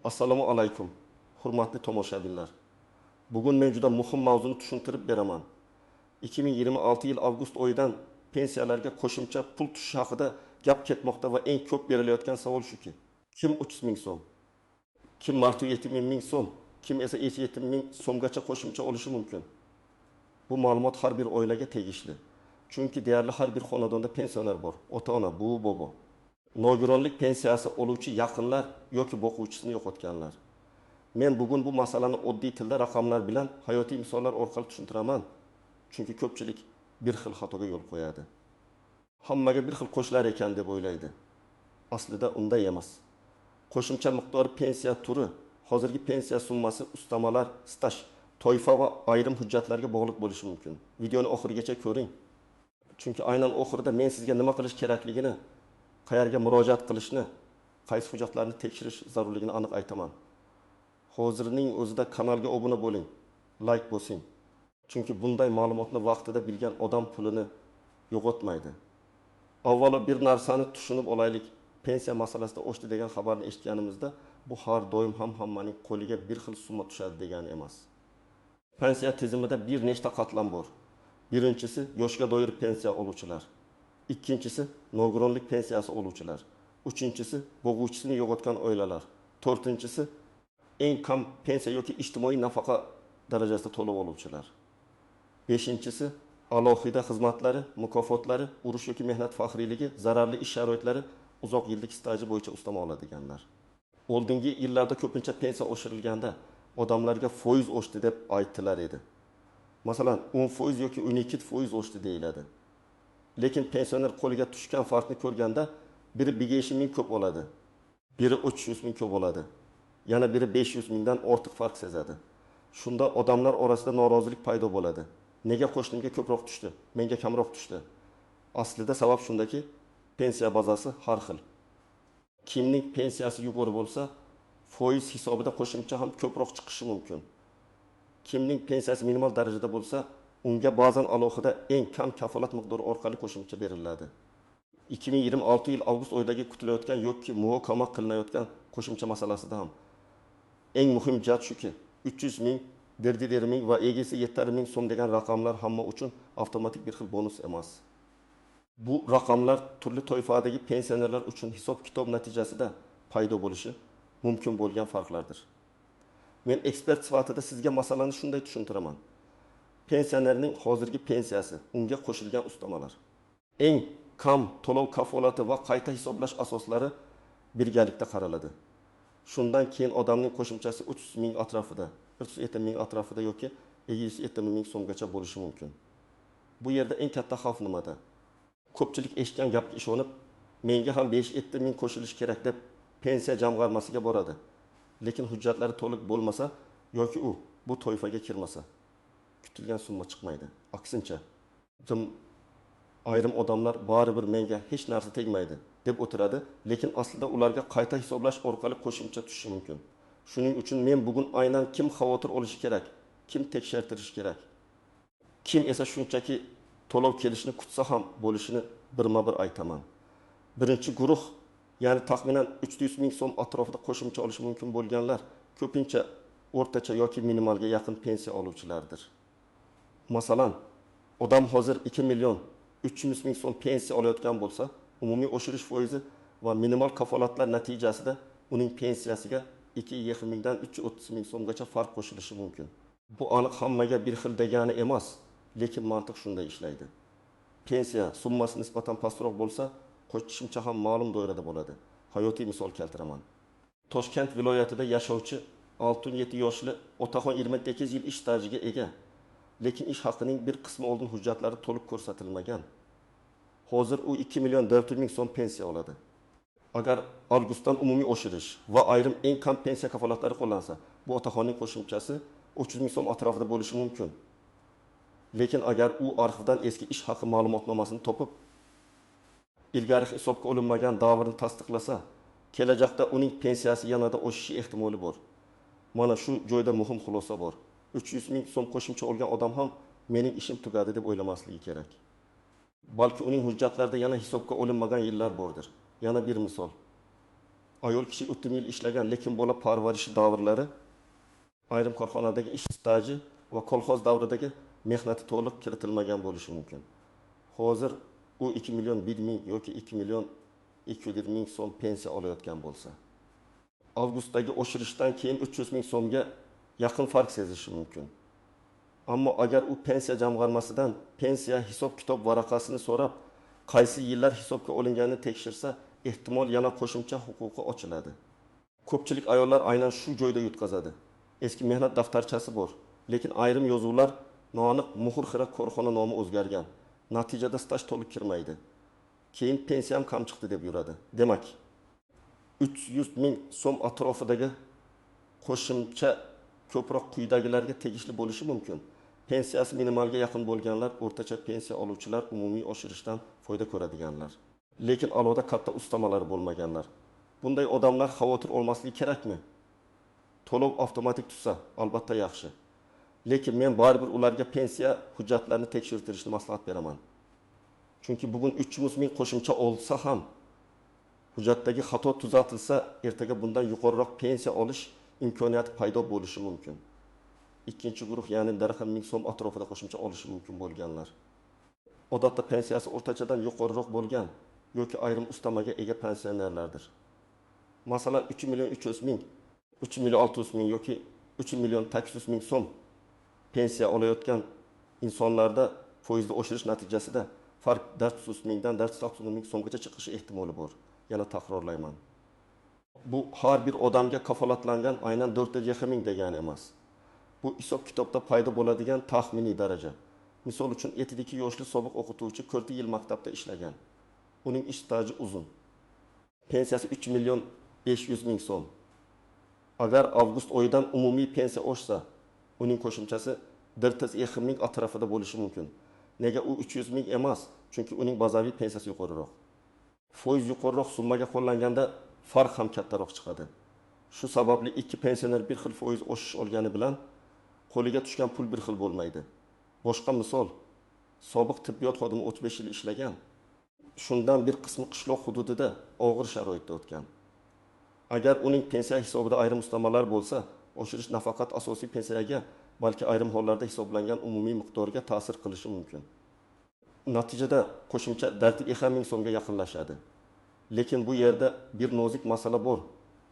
Assalomu alaykum, hurmatli tomoshabinlar. Bugun men juda muhim mavzuni tushuntirib beraman. 2026 yil avgust oyidan pensiyalarga qo'shimcha pul tushishi haqida gap ketmoqda va eng ko'p berilayotgan savol shuki: kim 300 ming so'm, kim martu 70 ming so'm, kim esa 70 ming so'mgacha qo'shimcha olishi mumkin? Bu ma'lumot har bir oilaga tegishli. Chunki deyarli har bir xonadonda pensioner bor, ota-ona, buvi, bobo. Nogironlik pensiyasi oluvchi yaqinlar yoki boquvchisini yo'qotganlar. Men bugun bu masalani oddiy tilda raqamlar bilan hayotiy misollar orqali tushuntiraman. Chunki ko'pchilik bir xil xatoga yo'l qo'yadi. Hammaga bir xil qo'shilar ekan deb o'ylaydi. Aslida unday emas. Qo'shimcha miqdori pensiya turi, hozirgi pensiya summasi, ustamalar, staj, toifa va ayrim hujjatlarga bog'liq bo'lishi mumkin. Videoni oxirigacha ko'ring. Chunki aynan oxirida men sizga nima qilish kerakligini, qayerga murojaat qilishni, qaysi hujjatlarni tekshirish zarurligini aniq aytaman. Hozirning o'zida kanalga obuna bo'ling, like bosing. Chunki bunday ma'lumotni vaqtida bilgan odam pulini yo'qotmaydi. Avvalo bir narsani tushunib olaylik. Pensiya masalasida oshdi degan xabarni eshitganimizda bu har doim ham hammaning qo'liga bir xil summa tushadi degani emas. Pensiya tizimida bir nechta qatlam bor. Birinchisi yoshga doir pensiya oluvchilar. Ikkinchisi nogironlik pensiyasi oluvchilar. Uchinchisi boquvchisini yo'qotgan oilalar. To'rtinchisi eng kam pensiya yoki ijtimoiy nafaqa darajasida to'lov oluvchilar. Beshinchisi alohida xizmatlari, mukofotlari, urush yoki mehnat faxriyligi, zararli ish sharoitlari, uzoq yillik staji bo'yicha ustama oladiganlar. Oldingi yillarda ko'pincha pensiya oshirilganda odamlarga foiz oshdi deb aytilar edi. Masalan, 10% yoki 12% oshdi deyiladi. Lekin pensioner qo'liga tushgan farqni ko'rganda biri 5 ming ko'p oladi, biri 300 ming ko'p oladi, yana biri 500 mingdan ortiq farq sezadi. Shunda odamlar orasida norozilik paydo bo'ladi. Nega qo'shnimga ko'proq tushdi, menga kamroq tushdi? Aslida sabab shundaki, pensiya bazasi har xil. Kimning pensiyasi yuqori bo'lsa, foiz hisobida qo'shimcha ham ko'proq chiqishi mumkin. Kimning pensiyasi minimal darajada bo'lsa, unga ba'zan alohida eng kam kafolat miqdori orqali qo'shimcha beriladi. 2026 yil avgust oyidagi kutilayotgan yoki muhokama qilinayotgan qo'shimcha masalasida ham eng muhim jihat shuki, 300 ming, 1,5 ming va egisi 7,5 ming so'm degan raqamlar hamma uchun avtomatik bir xil bonus emas. Bu raqamlar turli toifadagi pensionerlar uchun hisob-kitob natijasida paydo bo'lishi mumkin bo'lgan farqlardir. Men ekspert sifatida sizga masalani shunday tushuntiraman. Pensionerning hozirgi pensiyasi, unga qo'shilgan ustamalar, eng kam to'lov kafolati va qayta hisoblash asoslari birgalikda qaraladi. Shundan keyin odamning qo'shimchasi 300 ming atrofida, 370 ming atrofida yoki 270 ming so'mgacha bo'lishi mumkin. Bu yerda eng katta xavf nimada? Ko'pchilik eshitgan gapga ishonib, menga ham 5-7 ming qo'shilishi kerak deb pensiya jamg'armasiga boradi. Lekin hujjatlari to'liq bo'lmasa yoki bu toifaga kirmasa, kutilgan summa chiqmaydi. Aksincha, ayrim odamlar baribir menga hech narsa tegmaydi deb o'tiradi, lekin aslida ularga qayta hisoblash orqali qo'shimcha tushishi mumkin. Shuning uchun men bugun aynan kim xavotir olishi kerak, kim tekshirtirishi kerak, kim esa shunchaki to'lov kelishini kutsa ham bo'lishini birma-bir aytaman. Birinchi guruh, ya'ni taxminan 300 ming so'm atrofida qo'shimcha olishi mumkin bo'lganlar ko'pincha o'rtacha yoki minimalga yaqin pensiya oluvchilardir. Masalan, odam hozir 2 million 300 ming so'm pensiya olayotgan bo'lsa, umumiy oshirish foizi va minimal kafolatlar natijasida uning pensiyasiga 2,5 mingdan 330 ming so'mgacha farq qo'shilishi mumkin. Bu aniq hammaga bir xil degani emas, lekin mantiq shunday ishlaydi. Pensiya summasi nisbatan pastroq bo'lsa, qo'shimcha ham ma'lum doirada bo'ladi. Hayotiy misol keltiraman. Toshkent viloyatida yashovchi 67 yoshli otaxon 28 yil ish stajiga ega. Lekin ish haqining bir qismi oldin hujjatlari to'liq ko'rsatilmagan. Hozir u 2 million 400 ming so'm pensiya oladi. Agar avgustdan umumiy oshirish va ayrim eng kam pensiya kafolatlari qo'llansa, bu otaxonning qo'shimchasi 300 ming so'm atrofida bo'lishi mumkin. Lekin agar u arxivdan eski ish haqi ma'lumotnomasini topib, ilgari hisobga olinmagan davrni tasdiqlasa, kelajakda uning pensiyasi yanada oshishi ehtimoli bor. Mana shu joyda muhim xulosa bor. 300 ming so'm qo'shimcha olgan odam ham mening ishim tugadi deb o'ylamasligi kerak. Balki uning hujjatlarida yana hisobga olinmagan yillar bordir. Yana bir misol. ayol kishi 30 yil ishlagan, lekin bola parvarishi davrlari, ayrim korxonadagi ish staji va kolxoz davridagi mehnati to'liq kiritilmagan bo'lishi mumkin. Hozir u 2 million 1 ming yoki 2 million 220 ming so'm pensiya olayotgan bo'lsa, avgustdagi oshirishdan keyin 300 ming so'mga yaqin farq sezishi mumkin. Ammo agar u pensiya jamg'armasidan pensiya hisob-kitob varaqasini so'rab, qaysi yillar hisobga olinganini tekshirsa, ehtimol yana qo'shimcha huquqi ochiladi. Ko'pchilik ayollar aynan shu joyda yutqazadi. Eski mehnat daftarchasi bor, lekin ayrim yozuvlar noaniq muhr-xira korxona nomi o'zgargan. Natijada staj to'liq kirmaydi. Keyin pensiyam kam chiqdi deb yuradi. Demak, 300 ming so'm atrofidagi qo'shimcha ko'proq quyidagilarga tegishli bo'lishi mumkin. Pensiyasi minimalga yaqin bo'lganlar, o'rtacha pensiya oluvchilar, umumiy oshirishdan foyda ko'radiganlar. Lekin aloda katta ustamalar bo'lmaganlar. Bunday odamlar xavotir olmasligi kerakmi? To'lov avtomatik tutsa, albatta yaxshi. Lekin men baribir ularga pensiya hujjatlarini tekshirtirishni maslahat beraman. Chunki bugun 300 ming qo'shimcha olsa ham, hujjatdagi xato tuzatilsa, ertaga bundan yuqoriroq pensiya olish imkoniyati paydo bo'lishi mumkin. Ikkinchi guruh, ya'ni 100 ming so'm atrofida qo'shimcha olishi mumkin bo'lganlar. Odatda pensiyasi o'rtachadan yuqoriroq bo'lgan yoki ayrim ustamaga ega pensionerlardir. Masalan, 3 million 300 ming, 3 million 600 ming yoki 3 million 800 ming so'm pensiya olayotgan insonlarda foizli oshirish natijasida farq 400 mingdan 460 ming so'mgacha chiqishi ehtimoli bor. Yana takrorlayman. Bu har bir odamga kafolatlangan aynan 400 ming degani emas. Bu hisob-kitobda paydo bo'ladigan taxminiy daraja. Misol uchun 72 yoshli sobiq o'qituvchi 40 yil maktabda ishlagan. Uning ish staji uzun. Pensiyasi 3 million 500 ming so'm. Agar avgust oyidan umumiy pensiya oshsa, uning qo'shimchasi 120 ming atrofida bo'lishi mumkin. Nega u 300 ming emas? Chunki uning bazaviy pensiyasi yuqoriroq. Foiz yuqoriroq summaga qo'llanganda farq ham kattaroq chiqadi. Shu sababli ikki pensioner bir xil foiz oshish olgani bilan qo'liga tushgan pul bir xil bo'lmaydi. Boshqa misol, sobiq tibbiyot xodimi 35 yil ishlagan. Shundan bir qismi qishloq hududida og'ir sharoitda o'tgan. Agar uning pensiya hisobida ayrim ustamalar bo'lsa, oshirish nafaqat asosiy pensiyaga, balki ayrim hollarda hisoblangan umumiy miqdorga ta'sir qilishi mumkin. Natijada qo'shimcha 120 ming so'mga yaqinlashadi. Lekin bu yerda bir nozik masala bor.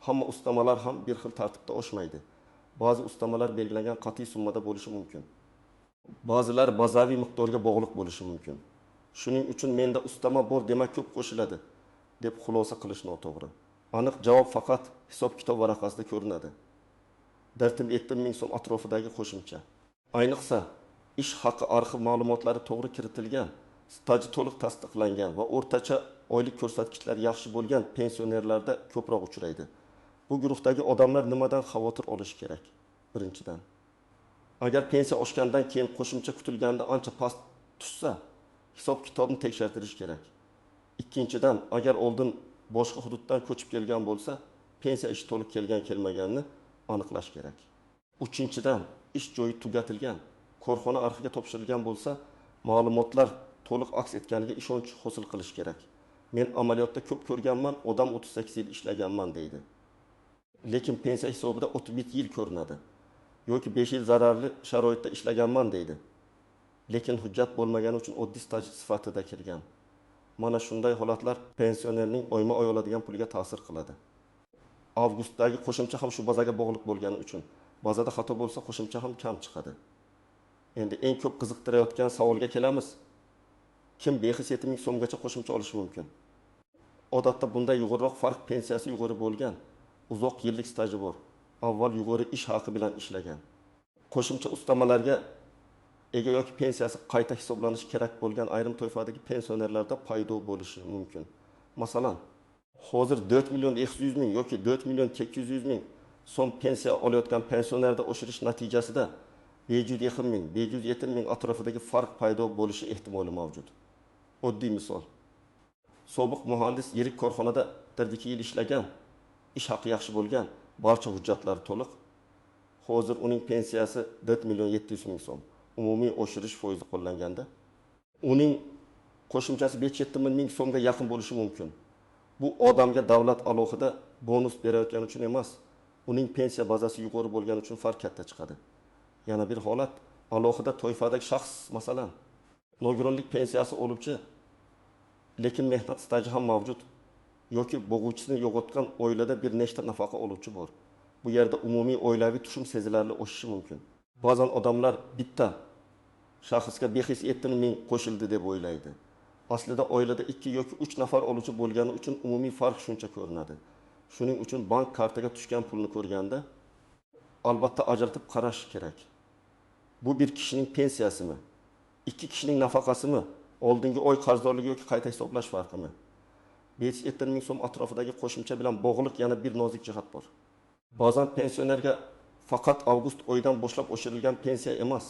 Hamma ustamalar ham bir xil tartibda oshmaydi. Ba'zi ustamalar belgilangan qat'iy summada bo'lishi mumkin. Ba'zilar bazaviy miqdorga bog'liq bo'lishi mumkin. Shuning uchun menda ustama bor demak ko'p qo'shiladi deb xulosa qilish noto'g'ri. Aniq javob faqat hisob-kitob varaqasida ko'rinadi. 170 ming so'm atrofidagi qo'shimcha. Ayniqsa, ish haqi arxiv ma'lumotlari to'g'ri kiritilgan, staji to'liq tasdiqlangan va o'rtacha oylik ko'rsatkichlari yaxshi bo'lgan pensionerlarda ko'proq uchraydi. Bu guruhdagi odamlar nimadan xavotir olishi kerak? Birinchidan, agar pensiya oshgandan keyin qo'shimcha kutilganda ancha past tushsa, hisob-kitobni tekshirtirish kerak. Ikkinchidan, agar oldin boshqa hududdan ko'chib kelgan bo'lsa, pensiya ishi to'liq kelgan-kelmaganini aniqlash kerak. Uchinchidan, ish joyi tugatilgan, korxona arxiviga topshirilgan bo'lsa, ma'lumotlar to'liq aks etganiga ishonch hosil qilish kerak. Men amaliyotda ko'p ko'rganman, odam 38 yil ishlaganman deydi. Lekin pensiya hisobida 31 yil ko'rinadi. Yoki 5 yil zararli sharoitda ishlaganman deydi. Lekin hujjat bo'lmagani uchun oddiy staj sifatida kirgan. Mana shunday holatlar pensionerning oyma-oy oladigan puliga ta'sir qiladi. Avgustdagi qo'shimcha ham shu bazaga bog'liq bo'lgani uchun bazada xato bo'lsa qo'shimcha ham kam chiqadi. Endi eng ko'p qiziqtirayotgan savolga kelamiz. Kim behis 7 ming so'mgacha qo'shimcha olishi mumkin? Odatda bunday yuqoriroq farq pensiyasi yuqori bo'lgan, uzoq yillik staji bor, avval yuqori ish haqi bilan ishlagan. Qo'shimcha ustamalarga ega yoki pensiyasi qayta hisoblanishi kerak bo'lgan ayrim toifadagi pensionerlarda paydo bo'lishi mumkin. Masalan, hozir 4 million 200 ming yoki 4 million 800 ming so'm pensiya olayotgan pensionerda oshirish natijasida 520 ming, 570 ming atrofidagi farq paydo bo'lishi ehtimoli mavjud. Oddiy misol. Sobiq muhandis yirik korxonada 2 yil ishlagan, ish haqi yaxshi bo'lgan, barcha hujjatlari to'liq. Hozir uning pensiyasi 4 million 700 ming so'm. Umumiy oshirish foizi qo'llanganda, uning qo'shimchasi 570 ming so'mga yaqin bo'lishi mumkin. Bu odamga davlat alohida bonus berayotgani uchun emas, uning pensiya bazasi yuqori bo'lgani uchun farq katta chiqadi. Yana bir holat, alohida toifadagi shaxs, masalan, nogironlik pensiyasi oluvchi, lekin mehnat staji ham mavjud yoki bo'g'uvchisini yo'qotgan oilada bir nechta nafaqa oluvchi bor. Bu yerda umumiy oilaviy tushum sezilarli o'sishi mumkin. Ba'zan odamlar bitta shaxsga behis etdimi ming qo'shildi deb o'ylaydi. Aslida oilada 2 yoki 3 nafar oluvchi bo'lgani uchun umumiy farq shuncha ko'rinadi. Shuning uchun bank kartaga tushgan pulni ko'rganda albatta ajratib qarash kerak. Bu bir kishining pensiyasimi? 2 kishining nafaqasimi? Oldingi oy qarzdorligi yoki qayta hisoblash farqimi? 570 ming so'm atrofidagi qo'shimcha bilan bog'liq yana bir nozik jihat bor. Ba'zan pensionerga faqat avgust oyidan boshlab oshirilgan pensiya emas,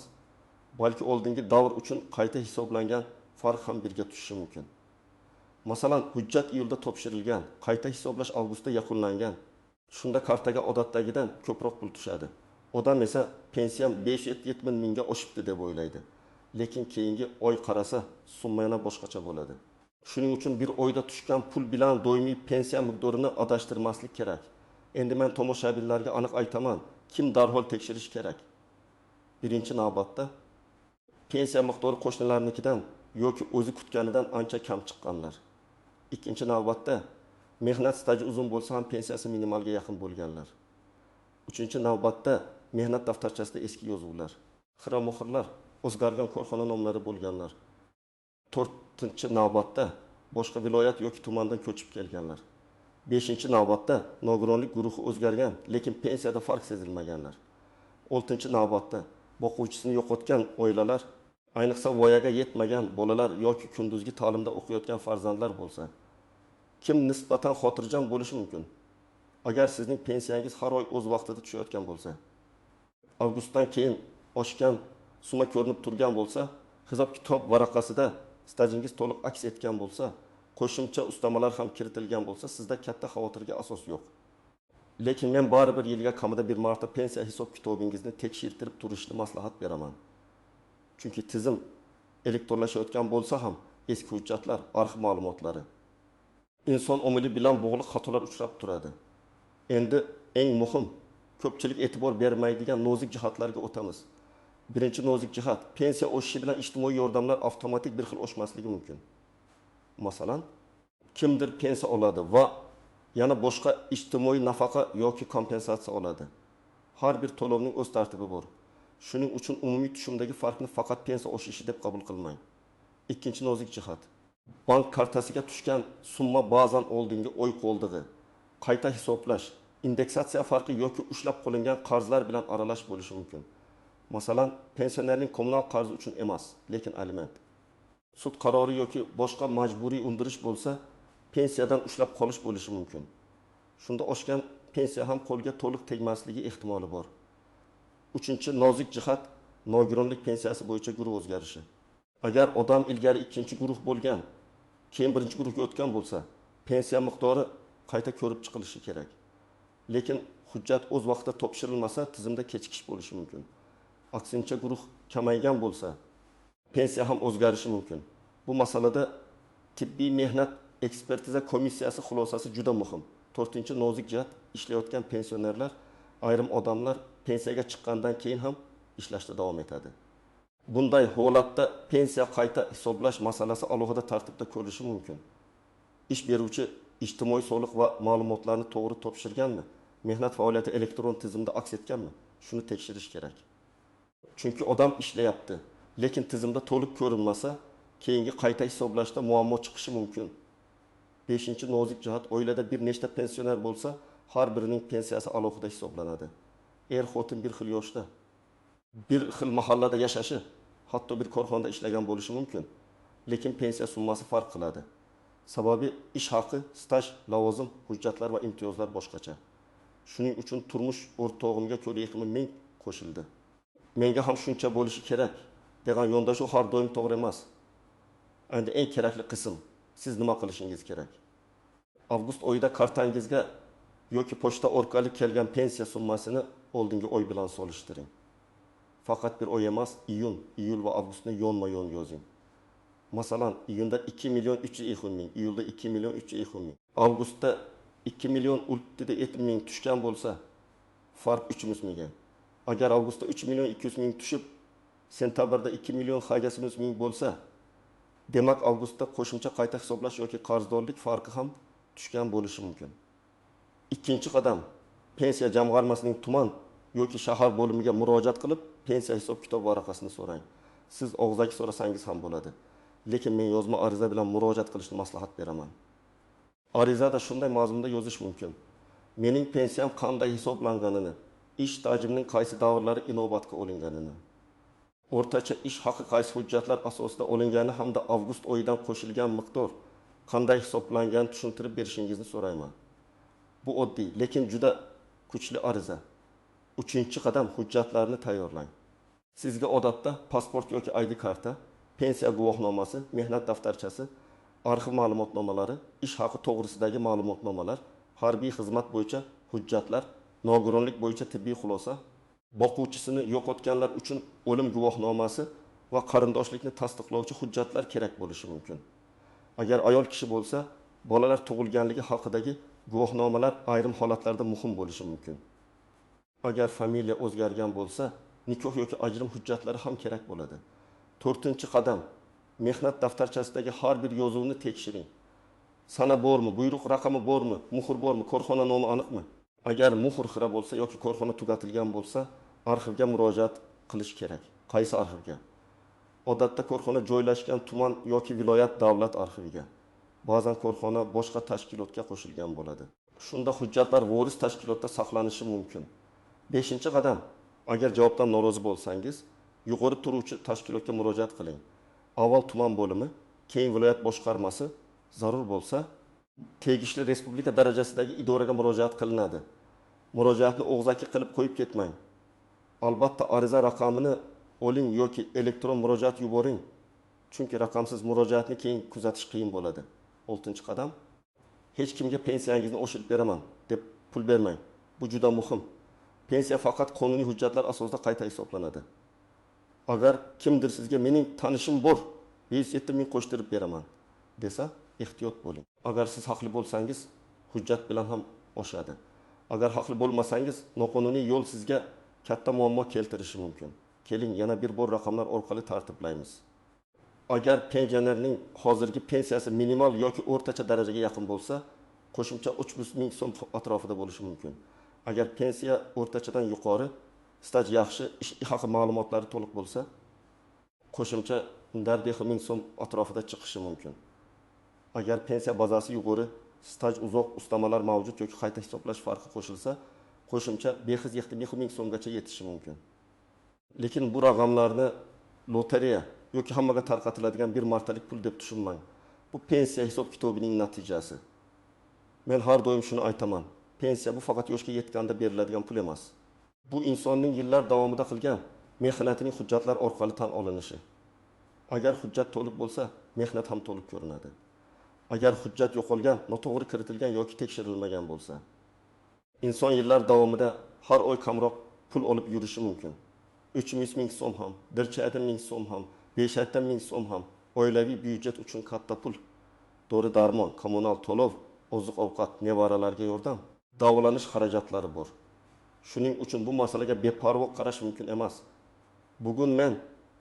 balki oldingi davr uchun qayta hisoblangan farq ham birga tushishi mumkin. Masalan, hujjat iyulda topshirilgan, qayta hisoblash avgustda yakunlangan. Shunda kartaga odatdagidan ko'proq pul tushadi. Odam esa pensiyam 570 mingga oshibdi deb o'ylaydi. Lekin keyingi oy qarasa, summa yana boshqacha bo'ladi. Shuning uchun bir oyda tushgan pul bilan doimiy pensiya miqdorini adashtirmaslik kerak. Endi men tomoshabinlarga aniq aytaman, kim darhol tekshirish kerak? Birinchi navbatda pensiya miqdori qo'shnilarnikidan yoki o'zi kutganidan ancha kam chiqqanlar. Ikkinchi navbatda mehnat staji uzun bo'lsa ham pensiyasi minimalga yaqin bo'lganlar. Uchinchi navbatda mehnat daftarchasida eski yozuvlar, xira-muxirlar, o'zgargan korxona nomlari bo'lganlar. To'rtinchi navbatda boshqa viloyat yoki tumandan ko'chib kelganlar. Beshinchi navbatda nogironlik guruhi o'zgargan, lekin pensiyada farq sezilmaganlar. Oltinchi navbatda boquvchisini yo'qotgan oilalar, ayniqsa voyaga yetmagan bolalar yoki kunduzgi ta'limda o'qiyotgan farzandlar bo'lsa, kim nisbatan xotirjam bo'lishi mumkin? Agar sizning pensiyangiz har oy o'z vaqtida tushayotgan bo'lsa, avgustdan keyin oshgan summa ko'rinib turgan bo'lsa, hisob-kitob varaqasida stajingiz to'liq aks etgan bo'lsa, qo'shimcha ustamalar ham kiritilgan bo'lsa, sizda katta xavotirga asos yo'q. Lekin men baribir yilga kamida bir marta pensiya hisob-kitobingizni tekshirtirib turishni maslahat beraman. Chunki tizim elektronlashayotgan bo'lsa ham eski hujjatlar, arxiv ma'lumotlari inson omili bilan bog'liq xatolar uchrab turadi. Endi eng muhim, ko'pchilik e'tibor bermaydigan nozik jihatlarga o'tamiz. Birinchi nozik jihat, pensiya oshishi bilan ijtimoiy yordamlar avtomatik bir xil oshmasligi mumkin. Masalan, kimdir pensiya oladi va yana boshqa ijtimoiy nafaqa yoki kompensatsiya oladi. Har bir to'lovning o'z tartibi bor. Shuning uchun umumiy tushumdagi farqni faqat pensiya oshishi deb qabul qilmang. Ikkinchi nozik jihat, bank kartasiga tushgan summa ba'zan oldingi oy qoldig'i, qayta hisoblash, indeksatsiya farqi yoki ushlab qo'lingan qarzlar bilan aralash bo'lishi mumkin. Masalan, pensionerning kommunal qarzi uchun emas, lekin aliment, sud qarori yoki boshqa majburiy undirish bo'lsa, pensiyadan ushlab qolish bo'lishi mumkin. Shunda oshgan pensiya ham qo'lga to'liq tegmasligi ehtimoli bor. Uchinchi nozik jihat, nogironlik pensiyasi bo'yicha guruh o'zgarishi. Agar odam ilgari ikkinchi guruh bo'lgan, keyin birinchi guruhga o'tgan bo'lsa, pensiya miqdori qayta ko'rib chiqilishi kerak. Lekin hujjat o'z vaqtida topshirilmasa, tizimda kechikish bo'lishi mumkin. Aksincha guruh kamaygan bo'lsa, pensiya ham o'zgarishi mumkin. Bu masalada tibbiy mehnat ekspertiza komissiyasi xulosasi juda muhim. To'rtinchi nozik jihat, ishlayotgan pensionerlar, ayrim odamlar pensiyaga chiqqandan keyin ham ishlashda davom etadi. Bunday holatda pensiya qayta hisoblash masalasi alohida tartibda ko'rilishi mumkin. Ish beruvchi ijtimoiy soliq va ma'lumotlarni to'g'ri topshirganmi? Mehnat faoliyati elektron tizimda aks etganmi? Shuni tekshirish kerak. Chunki odam ishlayapti, lekin tizimda to'liq ko'rinmasa, keyingi qayta hisoblashda muammo chiqishi mumkin. Beshinchi nozik jihat, oilada bir nechta pensioner bo'lsa, har birining pensiyasi alohida hisoblanadi. Er-xotin bir xil yoshda, bir xil mahallada yashashi, hatto bir korxonada ishlagan bo'lishi mumkin. Lekin pensiya summasi farq qiladi. Sababi ish haqi, staj, lavozim, hujjatlar va imtiyozlar boshqacha. Shuning uchun turmush o'rtog'imga ko'ra 20 ming qo'shildi. Menga ham shuncha bo'lishi kerak degan yondashuv har doim to'g'ri emas. Endi eng kerakli qism, siz nima qilishingiz kerak? Avgust oyida kartangizga yoki pochta orqali kelgan pensiya summasini oldingi oy bilan solishtiring. Faqat bir oy emas, iyul va avgustni yonma-yon yozing. Masalan, iyunda 2 milyon 320 ming, iyulda 2 milyon 320 ming. Avgustda 2 million 70 ming tushgan bo'lsa, farq 300 mingga. Agar avgustda 3 million 200 ming tushib, sentabrda 2 million 500 ming bo'lsa, demak avgustda qo'shimcha qayta hisoblash yoki qarzdorlik farqi ham tushgan bo'lishi mumkin. Ikkinchi qadam, pensiya jamg'armasining tuman yoki shahar bo'limiga murojaat qilib, pensiya hisob-kitob varaqasini so'rang. Siz og'zaki so'rasangiz ham bo'ladi. Lekin men yozma ariza bilan murojaat qilishni maslahat beraman. Arizada shunday mazmunda yozish mumkin. Mening pensiyam qanday hisoblanganini, ish stajimning qaysi davrlari inobatga olinganini, o'rtacha ish haqi qaysi hujjatlar asosida olingani hamda avgust oyidan qo'shilgan miqdor qanday hisoblanganini tushuntirib berishingizni so'rayman. Bu oddiy, lekin juda kuchli ariza. Uchinchi qadam, hujjatlarni tayyorlang. Sizga odatda pasport yoki ID karta, pensiya guvohnomasi, mehnat daftarchasi, arxiv ma'lumotnomalari, ish haqi to'g'risidagi ma'lumotnomalar, harbiy xizmat bo'yicha hujjatlar, nogironlik bo'yicha tibbiy xulosa, boquvchisini yo'qotganlar uchun o'lim guvohnomasi va qarindoshlikni tasdiqlovchi hujjatlar kerak bo'lishi mumkin. Agar ayol kishi bo'lsa, bolalar tug'ilganligi haqidagi guvohnomalar ayrim holatlarda muhim bo'lishi mumkin. Agar familiya o'zgargan bo'lsa, nikoh yoki ajrim hujjatlari ham kerak bo'ladi. 4-qadam, mehnat daftarchasidagi har bir yozuvni tekshiring. Sana bormi, buyruq raqami bormi, muhr bormi, korxona nomi aniqmi? Agar muhr xira bo'lsa yoki korxona tugatilgan bo'lsa, arxivga murojaat qilish kerak. Qaysi arxivga? Odatda korxona joylashgan tuman yoki viloyat davlat arxiviga. Ba'zan korxona boshqa tashkilotga qo'shilgan bo'ladi. Shunda hujjatlar voris tashkilotda saqlanishi mumkin. 5-qadam, agar javobdan norozi bo'lsangiz, yuqori turuvchi tashkilotga murojaat qiling. Avval tuman bo'limi, keyin viloyat boshqarmasi, zarur bo'lsa, tegishli respublika darajasidagi idoraga murojaat qilinadi. Murojaatni og'zaki qilib qo'yib ketmang. Albatta ariza raqamini oling yoki elektron murojaat yuboring. Chunki raqamsiz murojaatni keyin kuzatish qiyin bo'ladi. 6-qadam, hech kimga pensiyangizni oshirib beraman deb pul bermang. Bu juda muhim. Pensiya faqat qonuniy hujjatlar asosida qayta hisoblanadi. Agar kimdir sizga mening tanishim bor, 507 ming qo'shtirib beraman desa, ehtiyot bo'ling. Agar siz haqli bo'lsangiz, hujjat bilan ham oshadi. Agar haqli bo'lmasangiz, noqonuniy yo'l sizga katta muammo keltirishi mumkin. Keling, yana bir bor raqamlar orqali tartiblaymiz. Agar pensionerning hozirgi pensiyasi minimal yoki o'rtacha darajaga yaqin bo'lsa, qo'shimcha 300 ming so'm atrofida bo'lishi mumkin. Agar pensiya o'rtachadan yuqori, staj yaxshi, ish haqi ma'lumotlari to'liq bo'lsa, qo'shimcha 10 ming so'm atrofida chiqishi mumkin. Agar pensiya bazasi yuqori, staj uzoq, ustamalar mavjud yoki qayta hisoblash farqi qo'shilsa, qo'shimcha 570 ming so'mgacha yetishi mumkin. Lekin bu raqamlarni lotereya yoki hammaga tarqatiladigan bir martalik pul deb tushunmang. Bu pensiya hisob-kitobining natijasi. Men har doim shuni aytaman. Pensiya bu faqat yoshga yetganda beriladigan pul emas. Bu insonning yillar davomida qilgan mehnatining hujjatlar orqali tan olinishi. Agar hujjat to'liq bo'lsa, mehnat ham to'liq ko'rinadi. Agar hujjat yo'qolgan, noto'g'ri kiritilgan yoki tekshirilmagan bo'lsa, inson yillar davomida har oy kamroq pul olib yurishi mumkin. 300 ming so'm ham, 1,5 ming so'm ham, 5,5 ming so'm ham oilaviy byudjet uchun katta pul. Dori-darmon, kommunal to'lov, oziq-ovqat, nevaralarga yordam, davolanish xarajatlari bor. Shuning uchun bu masalaga beparvo qarash mumkin emas. Bugun men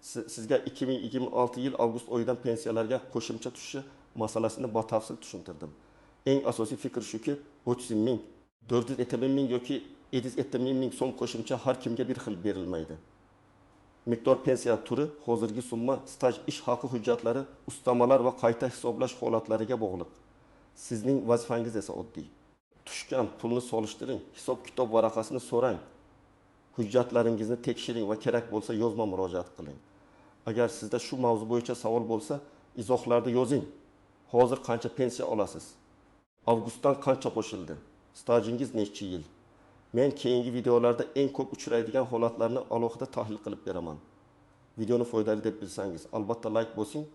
sizga 2026 yil avgust oyidan pensiyalarga qo'shimcha tushishi masalasini batafsil tushuntirdim. Eng asosiy fikr shuki, 30 ming, 470 ming yoki 770 ming so'm qo'shimcha har kimga bir xil berilmaydi. Miqdor pensiya turi, hozirgi summa, staj ish haqi hujjatlari, ustamalar va qayta hisoblash holatlariga bog'liq. Sizning vazifangiz esa oddiy. Tushgan pulni solishtiring, hisob-kitob varaqasini so'rang. Hujjatlaringizni tekshiring va kerak bo'lsa yozma murojaat qiling. Agar sizda shu mavzu bo'yicha savol bo'lsa, izohlarda yozing. Hozir qancha pensiya olasiz? Avgustdan qancha qo'shildi? Stajingiz necha yil? Men keyingi videolarda eng ko'p uchraydigan holatlarni alohida tahlil qilib beraman. Videoni foydali deb bilsangiz, albatta like bosing,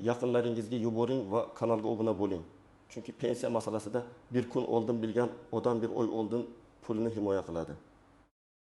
yaqinlaringizga yuboring va kanalga obuna bo'ling. Chunki pensiya masalasida bir kun oldin bilgan odam bir oy oldin pulini himoya qiladi.